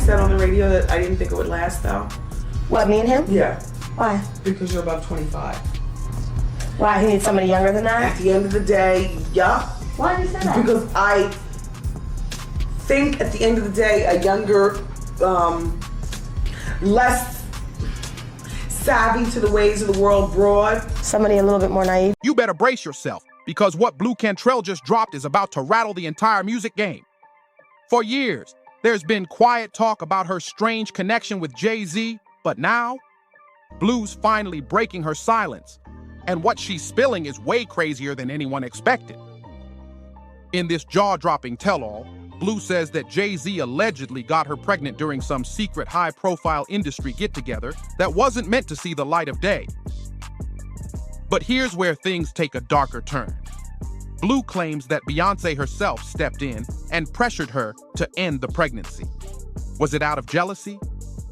said on the radio that I didn't think it would last, though? What, me and him? Yeah. Why? Because you're above 25. Why, he needs somebody younger than that? At the end of the day, yeah. Why do you say that? Because I think at the end of the day, a younger, less savvy to the ways of the world broad. Somebody a little bit more naive. You better brace yourself, because what Blu Cantrell just dropped is about to rattle the entire music game. For years, there's been quiet talk about her strange connection with Jay-Z, but now, Blu's finally breaking her silence, and what she's spilling is way crazier than anyone expected. In this jaw-dropping tell-all, Blu says that Jay-Z allegedly got her pregnant during some secret high-profile industry get-together that wasn't meant to see the light of day. But here's where things take a darker turn. Blu claims that Beyonce herself stepped in and pressured her to end the pregnancy. Was it out of jealousy?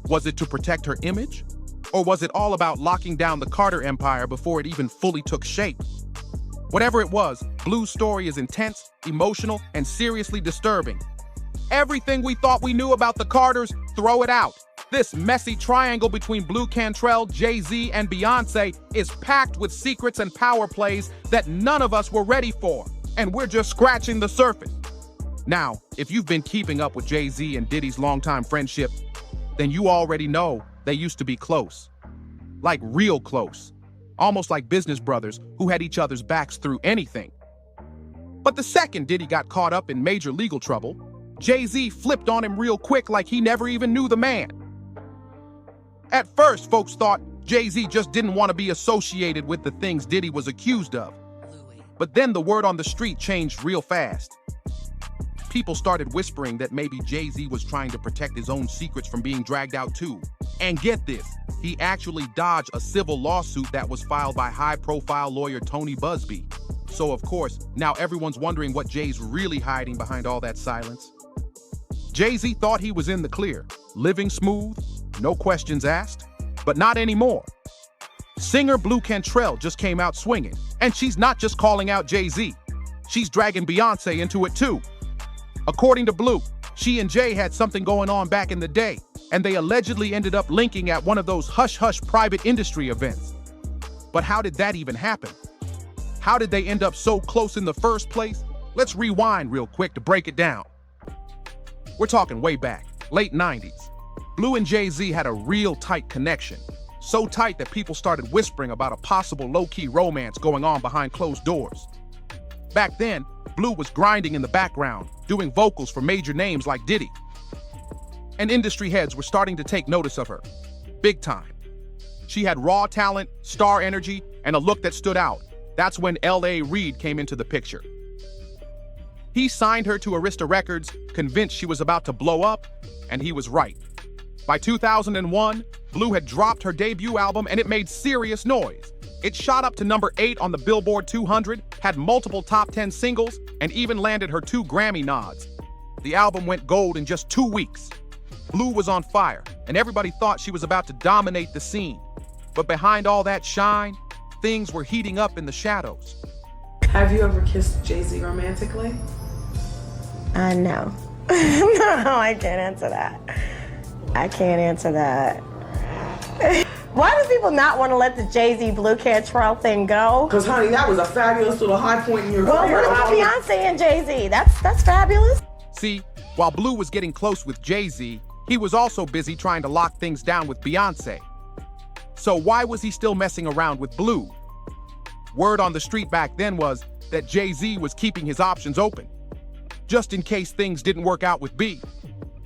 Was it to protect her image? Or was it all about locking down the Carter empire before it even fully took shape? Whatever it was, Blu's story is intense, emotional, and seriously disturbing. Everything we thought we knew about the Carters, throw it out. This messy triangle between Blu Cantrell, Jay-Z, and Beyonce is packed with secrets and power plays that none of us were ready for, and we're just scratching the surface. Now, if you've been keeping up with Jay-Z and Diddy's longtime friendship, then you already know they used to be close. Like real close. Almost like business brothers who had each other's backs through anything. But the second Diddy got caught up in major legal trouble, Jay-Z flipped on him real quick like he never even knew the man. At first, folks thought Jay-Z just didn't want to be associated with the things Diddy was accused of. But then the word on the street changed real fast. People started whispering that maybe Jay-Z was trying to protect his own secrets from being dragged out too. And get this, he actually dodged a civil lawsuit that was filed by high-profile lawyer Tony Busby. So of course, now everyone's wondering what Jay's really hiding behind all that silence. Jay-Z thought he was in the clear, living smooth, no questions asked, but not anymore. Singer Blu Cantrell just came out swinging, and she's not just calling out Jay-Z. She's dragging Beyonce into it too. According to Blu, she and Jay had something going on back in the day, and they allegedly ended up linking at one of those hush-hush private industry events. But how did that even happen? How did they end up so close in the first place? Let's rewind real quick to break it down. We're talking way back, late 90s. Blu and Jay-Z had a real tight connection. So tight that people started whispering about a possible low-key romance going on behind closed doors. Back then, Blu was grinding in the background, doing vocals for major names like Diddy. And industry heads were starting to take notice of her. Big time. She had raw talent, star energy, and a look that stood out. That's when L.A. Reid came into the picture. He signed her to Arista Records, convinced she was about to blow up, and he was right. By 2001, Blu had dropped her debut album and it made serious noise. It shot up to number 8 on the Billboard 200, had multiple top 10 singles, and even landed her 2 Grammy nods. The album went gold in just 2 weeks. Blu was on fire, and everybody thought she was about to dominate the scene. But behind all that shine, things were heating up in the shadows. Have you ever kissed Jay-Z romantically? No. No, I can't answer that. I can't answer that. Why do people not want to let the Jay-Z Blu Cantrell thing go? Because, honey, that was a fabulous little high point in your career. Well, what about Beyonce and Jay-Z? That's fabulous. See, while Blu was getting close with Jay-Z, he was also busy trying to lock things down with Beyonce. So why was he still messing around with Blu? Word on the street back then was that Jay-Z was keeping his options open, just in case things didn't work out with B.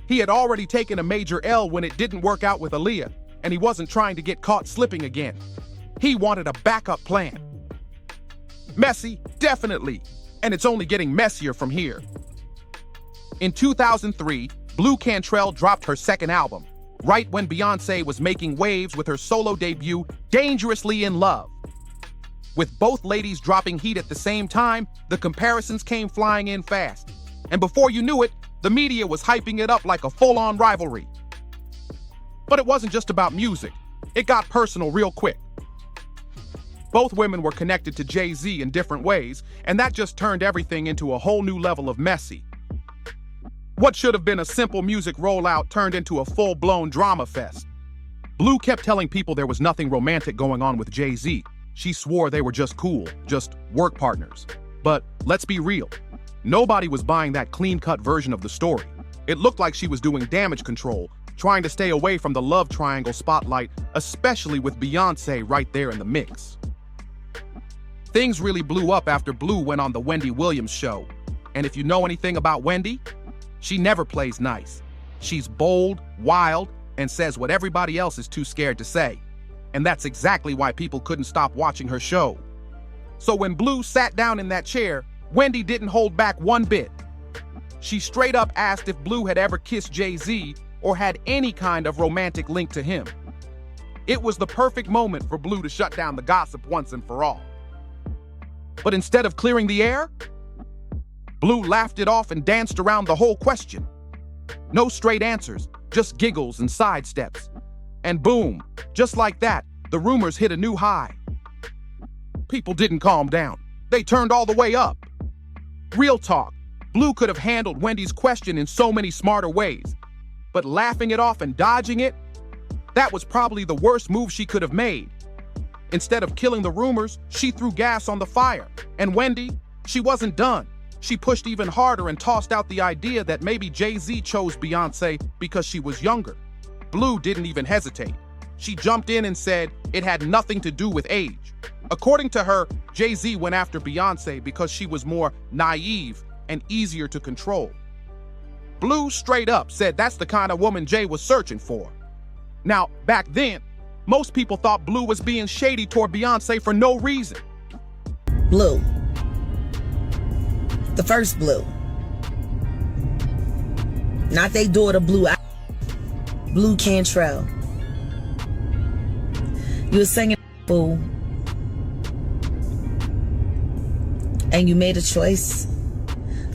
He had already taken a major L when it didn't work out with Aaliyah, and he wasn't trying to get caught slipping again. He wanted a backup plan. Messy, definitely, and it's only getting messier from here. In 2003, Blu Cantrell dropped her second album, right when Beyonce was making waves with her solo debut, Dangerously in Love. With both ladies dropping heat at the same time, the comparisons came flying in fast. And before you knew it, the media was hyping it up like a full-on rivalry. But it wasn't just about music. It got personal real quick. Both women were connected to Jay-Z in different ways, and that just turned everything into a whole new level of messy. What should have been a simple music rollout turned into a full-blown drama fest. Blu kept telling people there was nothing romantic going on with Jay-Z. She swore they were just cool, just work partners. But let's be real. Nobody was buying that clean-cut version of the story. It looked like she was doing damage control, trying to stay away from the love triangle spotlight, especially with Beyonce right there in the mix. Things really blew up after Blu went on the Wendy Williams show. And if you know anything about Wendy, she never plays nice. She's bold, wild, and says what everybody else is too scared to say. And that's exactly why people couldn't stop watching her show. So when Blu sat down in that chair, Wendy didn't hold back one bit. She straight up asked if Blu had ever kissed Jay-Z or had any kind of romantic link to him. It was the perfect moment for Blu to shut down the gossip once and for all. But instead of clearing the air, Blu laughed it off and danced around the whole question. No straight answers, just giggles and sidesteps. And boom, just like that, the rumors hit a new high. People didn't calm down. They turned all the way up. Real talk, Blu could have handled Wendy's question in so many smarter ways. But laughing it off and dodging it, that was probably the worst move she could have made. Instead of killing the rumors, she threw gas on the fire. And Wendy, she wasn't done. She pushed even harder and tossed out the idea that maybe Jay-Z chose Beyonce because she was younger. Blu didn't even hesitate. She jumped in and said it had nothing to do with age. According to her, Jay-Z went after Beyonce because she was more naive and easier to control. Blu straight up said that's the kind of woman Jay was searching for. Now, back then, most people thought Blu was being shady toward Beyonce for no reason. Blu. The first Blu. Not they daughter Blu. Blu Cantrell. You were singing, fool. And you made a choice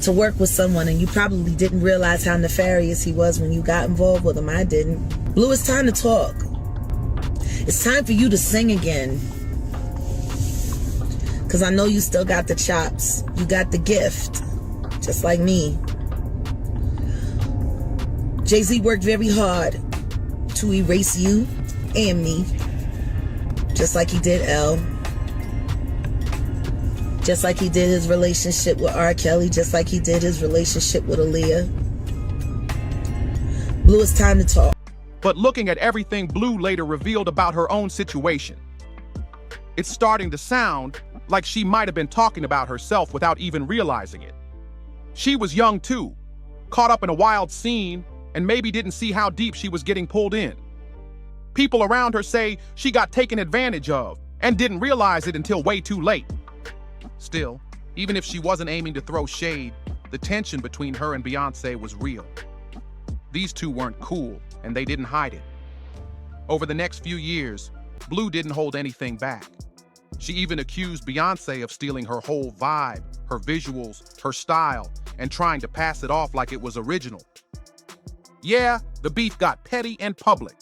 to work with someone, and you probably didn't realize how nefarious he was when you got involved with him. I didn't. Blu, it's time to talk. It's time for you to sing again. Because I know you still got the chops. You got the gift. Just like me. Jay-Z worked very hard to erase you and me. Just like he did Elle. Just like he did his relationship with R. Kelly. Just like he did his relationship with Aaliyah. Blu, it's time to talk. But looking at everything Blu later revealed about her own situation, it's starting to sound like she might have been talking about herself without even realizing it. She was young too, caught up in a wild scene, and maybe didn't see how deep she was getting pulled in. People around her say she got taken advantage of and didn't realize it until way too late. Still, even if she wasn't aiming to throw shade, the tension between her and Beyonce was real. These two weren't cool, and they didn't hide it. Over the next few years, Blu didn't hold anything back. She even accused Beyonce of stealing her whole vibe, her visuals, her style, and trying to pass it off like it was original. Yeah, the beef got petty and public.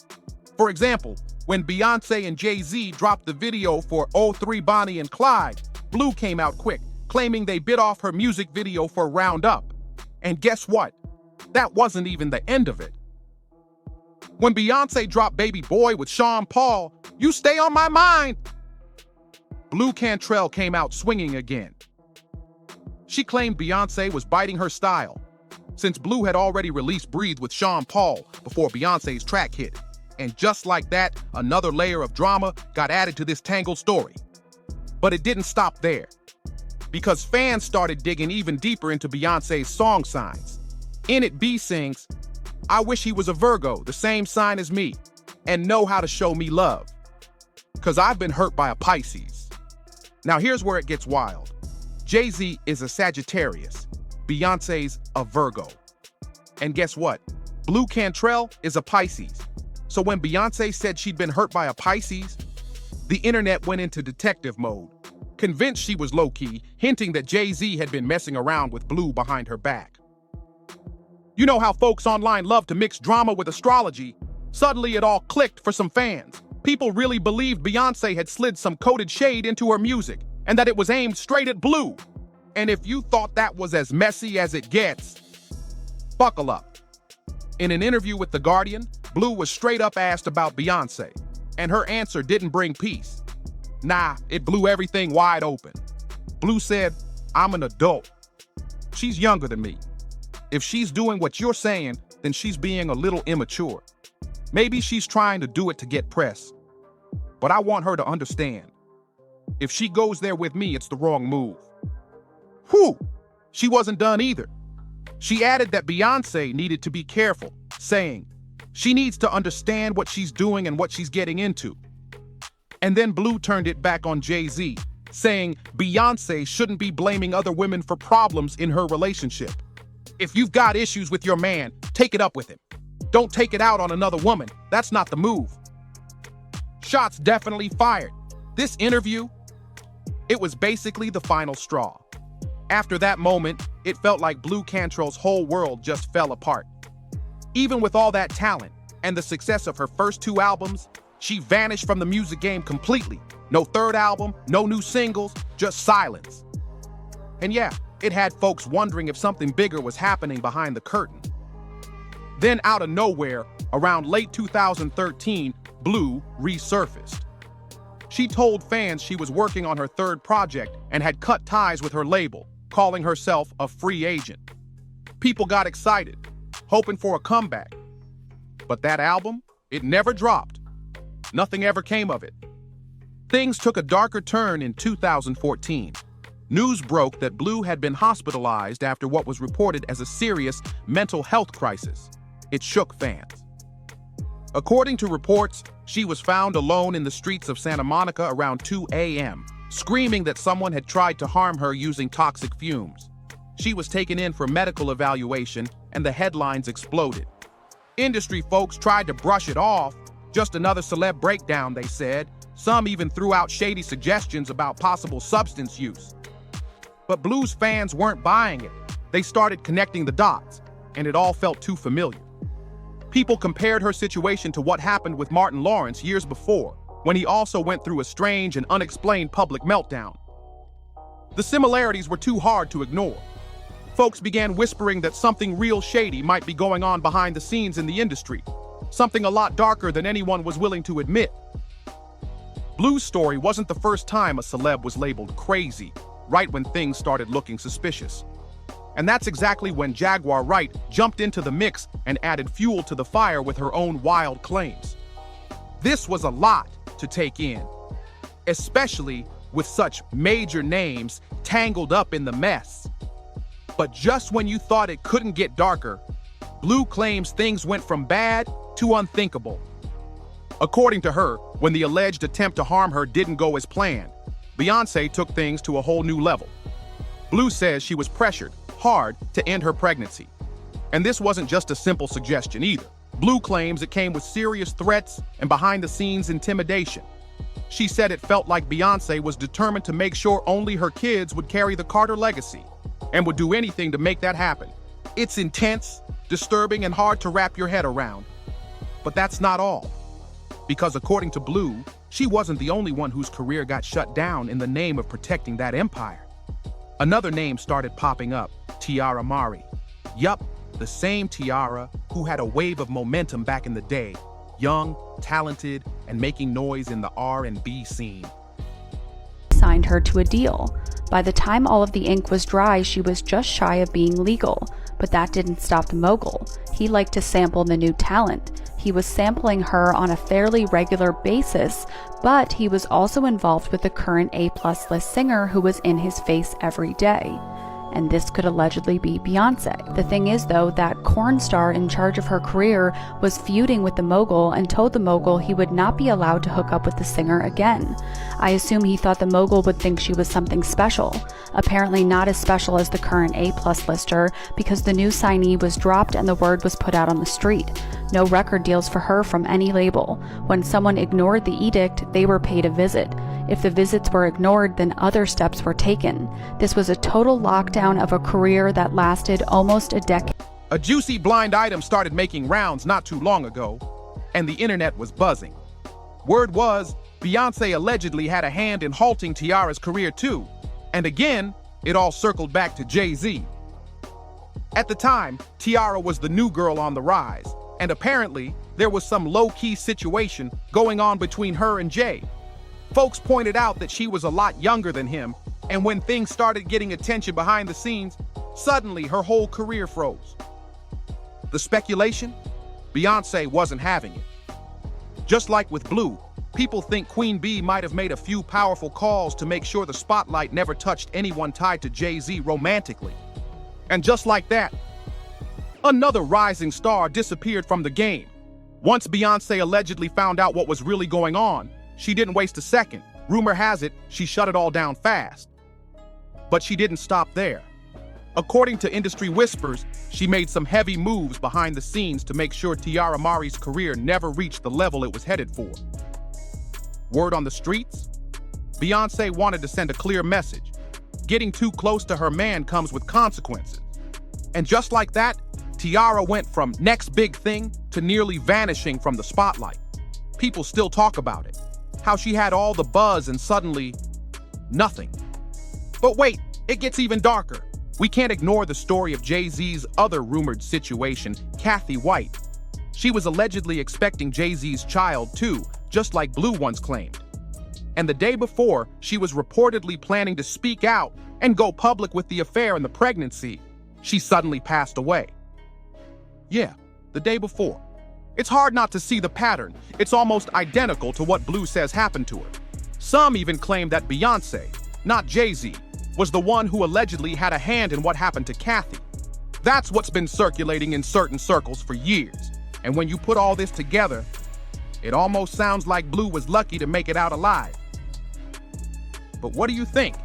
For example, when Beyonce and Jay-Z dropped the video for '03 Bonnie and Clyde, Blu came out quick, claiming they bit off her music video for Roundup. And guess what? That wasn't even the end of it. When Beyonce dropped Baby Boy with Sean Paul, "You Stay on My Mind," Blu Cantrell came out swinging again. She claimed Beyonce was biting her style, since Blu had already released Breathe with Sean Paul before Beyonce's track hit. And just like that, another layer of drama got added to this tangled story. But it didn't stop there, because fans started digging even deeper into Beyonce's song signs. In it, B sings, "I wish he was a Virgo, the same sign as me, and know how to show me love, 'cause I've been hurt by a Pisces." Now here's where it gets wild. Jay-Z is a Sagittarius, Beyonce's a Virgo. And guess what? Blu Cantrell is a Pisces. So when Beyonce said she'd been hurt by a Pisces, the internet went into detective mode, convinced she was low-key, hinting that Jay-Z had been messing around with Blu behind her back. You know how folks online love to mix drama with astrology? Suddenly it all clicked for some fans. People really believed Beyonce had slid some coded shade into her music, and that it was aimed straight at Blu. And if you thought that was as messy as it gets, Buckle up. In an interview with The Guardian, Blu was straight up asked about Beyonce, and her answer didn't bring peace. Nah, it blew everything wide open. Blu said, "I'm an adult. She's younger than me. If she's doing what you're saying, then she's being a little immature. Maybe she's trying to do it to get press. But I want her to understand. If she goes there with me, it's the wrong move." Whew! She wasn't done either. She added that Beyonce needed to be careful, saying, "She needs to understand what she's doing and what she's getting into." And then Blu turned it back on Jay-Z, saying Beyonce shouldn't be blaming other women for problems in her relationship. If you've got issues with your man, take it up with him. Don't take it out on another woman. That's not the move. Shots definitely fired. This interview, it was basically the final straw. After that moment, it felt like Blu Cantrell's whole world just fell apart. Even with all that talent and the success of her first 2 albums, she vanished from the music game completely. No third album, no new singles, just silence. And yeah, it had folks wondering if something bigger was happening behind the curtain. Then out of nowhere, around late 2013, Blu resurfaced. She told fans she was working on her 3rd project and had cut ties with her label, calling herself a free agent. People got excited, hoping for a comeback. But that album, it never dropped. Nothing ever came of it. Things took a darker turn in 2014. News broke that Blu had been hospitalized after what was reported as a serious mental health crisis. It shook fans. According to reports, she was found alone in the streets of Santa Monica around 2 a.m., screaming that someone had tried to harm her using toxic fumes. She was taken in for medical evaluation, and the headlines exploded. Industry folks tried to brush it off. Just another celeb breakdown, they said. Some even threw out shady suggestions about possible substance use. But Blu's fans weren't buying it. They started connecting the dots, and it all felt too familiar. People compared her situation to what happened with Martin Lawrence years before, when he also went through a strange and unexplained public meltdown. The similarities were too hard to ignore. Folks began whispering that something real shady might be going on behind the scenes in the industry, something a lot darker than anyone was willing to admit. Blu's story wasn't the first time a celeb was labeled crazy, right when things started looking suspicious. And that's exactly when Jaguar Wright jumped into the mix and added fuel to the fire with her own wild claims. This was a lot to take in, especially with such major names tangled up in the mess. But just when you thought it couldn't get darker, Blu claims things went from bad to unthinkable. According to her, when the alleged attempt to harm her didn't go as planned, Beyonce took things to a whole new level. Blu says she was pressured hard to end her pregnancy. And this wasn't just a simple suggestion either. Blu claims it came with serious threats and behind-the-scenes intimidation. She said it felt like Beyonce was determined to make sure only her kids would carry the Carter legacy and would do anything to make that happen. It's intense, disturbing, and hard to wrap your head around. But that's not all. Because according to Blu, she wasn't the only one whose career got shut down in the name of protecting that empire. Another name started popping up, Tiara Mari. Yup, the same Tiara who had a wave of momentum back in the day, young, talented, and making noise in the R&B scene. Signed her to a deal. By the time all of the ink was dry, she was just shy of being legal. But that didn't stop the mogul. He liked to sample the new talent. He was sampling her on a fairly regular basis, but he was also involved with the current A+ list singer who was in his face every day. And this could allegedly be Beyonce. The thing is, though, that corn star in charge of her career was feuding with the mogul and told the mogul he would not be allowed to hook up with the singer again. I assume he thought the mogul would think she was something special. Apparently not as special as the current A+ lister, because the new signee was dropped and the word was put out on the street. No record deals for her from any label. When someone ignored the edict, they were paid a visit. If the visits were ignored, then other steps were taken. This was a total lockdown of a career that lasted almost a decade. A juicy blind item started making rounds not too long ago, and the internet was buzzing. Word was, Beyonce allegedly had a hand in halting Tiara's career too. And again, it all circled back to Jay-Z. At the time, Tiara was the new girl on the rise, and apparently, there was some low-key situation going on between her and Jay. Folks pointed out that she was a lot younger than him, and when things started getting attention behind the scenes, suddenly her whole career froze. The speculation? Beyonce wasn't having it. Just like with Blue, people think Queen Bee might have made a few powerful calls to make sure the spotlight never touched anyone tied to Jay-Z romantically. And just like that, another rising star disappeared from the game. Once Beyonce allegedly found out what was really going on, she didn't waste a second. Rumor has it, she shut it all down fast. But she didn't stop there. According to industry whispers, she made some heavy moves behind the scenes to make sure Tiara Mari's career never reached the level it was headed for. Word on the streets? Beyonce wanted to send a clear message. Getting too close to her man comes with consequences. And just like that, Tiara went from next big thing to nearly vanishing from the spotlight. People still talk about it. How she had all the buzz and suddenly, nothing. But wait, it gets even darker. We can't ignore the story of Jay-Z's other rumored situation, Kathy White. She was allegedly expecting Jay-Z's child too, just like Blue once claimed. And the day before, she was reportedly planning to speak out and go public with the affair and the pregnancy. She suddenly passed away. Yeah, the day before. It's hard not to see the pattern. It's almost identical to what Blue says happened to her. Some even claim that Beyonce, not Jay-Z, was the one who allegedly had a hand in what happened to Kathy. That's what's been circulating in certain circles for years. And when you put all this together, it almost sounds like Blue was lucky to make it out alive. But what do you think?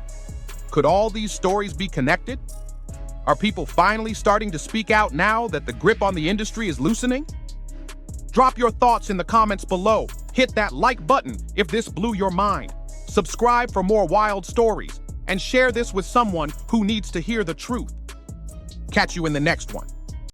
Could all these stories be connected? Are people finally starting to speak out now that the grip on the industry is loosening? Drop your thoughts in the comments below. Hit that like button if this blew your mind. Subscribe for more wild stories, and share this with someone who needs to hear the truth. Catch you in the next one.